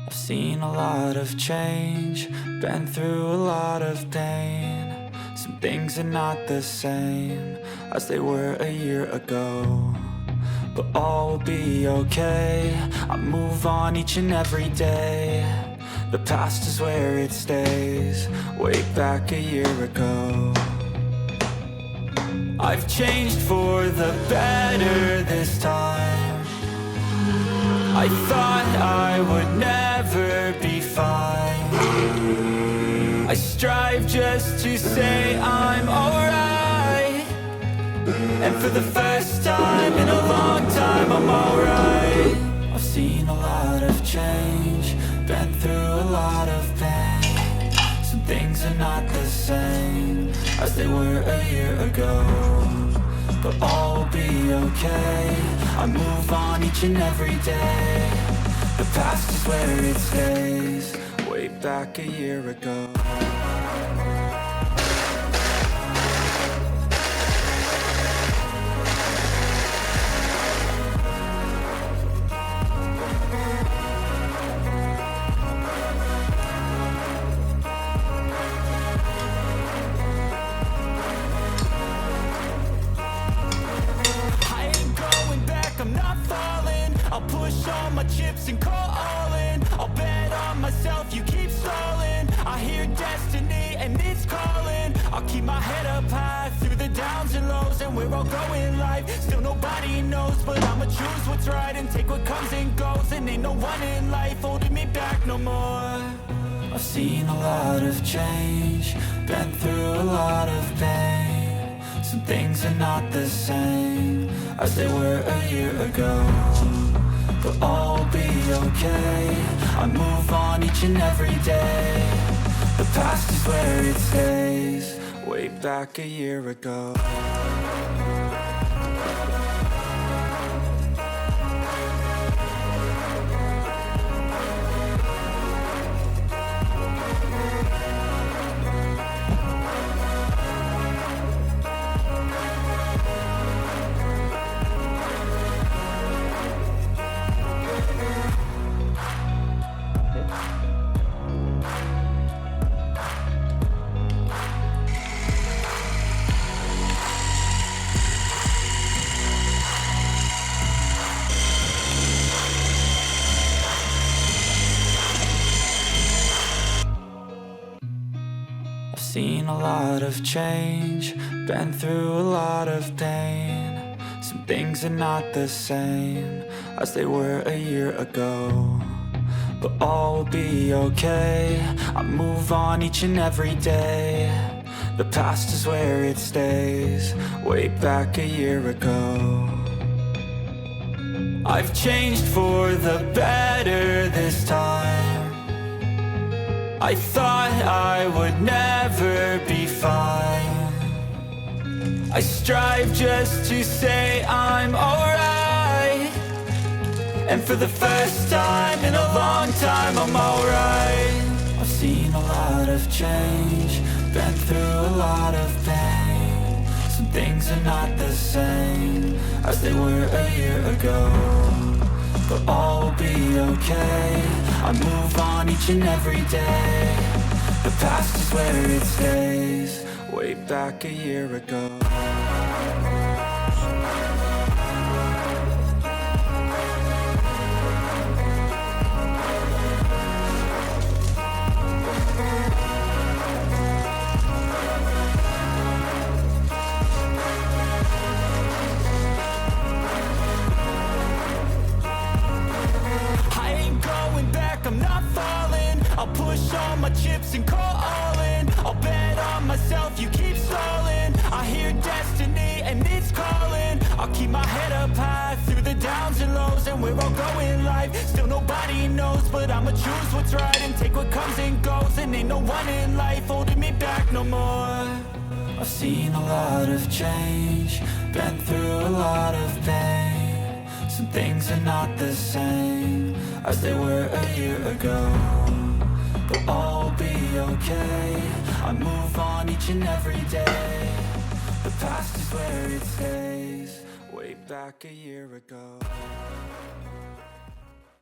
I've seen a lot of change, been through a lot of pain. Some things are not the same as they were a year ago, but all will be okay. I move on each and every day. The past is where it stays, way back a year ago. I've changed for the better this time. I thought I would never be fine. I strive just to say I'm alright, and for the first time in a long time I'm alright. I've seen a lot of change, been through a lot of pain. Some things are not the same as they were a year ago, but all will be okay. I move on each and every day. The past is where it stays, way back a year ago. I'll push all my chips and call all in. I'll bet on myself, you keep stalling. I hear destiny and it's calling. I'll keep my head up high through the downs and lows, and we're all going life. Still nobody knows, but I'ma choose what's right and take what comes and goes. And ain't no one in life holding me back no more. I've seen a lot of change, been through a lot of pain. Some things are not the same as they were a year ago, but all will be okay. I move on each and every day. The past is where it stays, way back a year ago. I've seen a lot of change, been through a lot of pain. Some things are not the same as they were a year ago, but all will be okay. I move on each and every day. The past is where it stays, way back a year ago. I've changed for the better this time. I thought I would never be fine. I strive just to say I'm alright, and for the first time in a long time I'm alright. I've seen a lot of change, been through a lot of pain. Some things are not the same as they were a year ago, but all will be okay. I move on each and every day. The past is where it stays, way back a year ago. I'll push all my chips and call all in. I'll bet on myself, you keep stalling. I hear destiny and it's calling. I'll keep my head up high through the downs and lows, and we're all going life. Still nobody knows, but I'ma choose what's right and take what comes and goes. And ain't no one in life holding me back no more. I've seen a lot of change, been through a lot of pain. Some things are not the same as they were a year ago, but all will be okay. I move on each and every day. The past is where it stays, way back a year ago.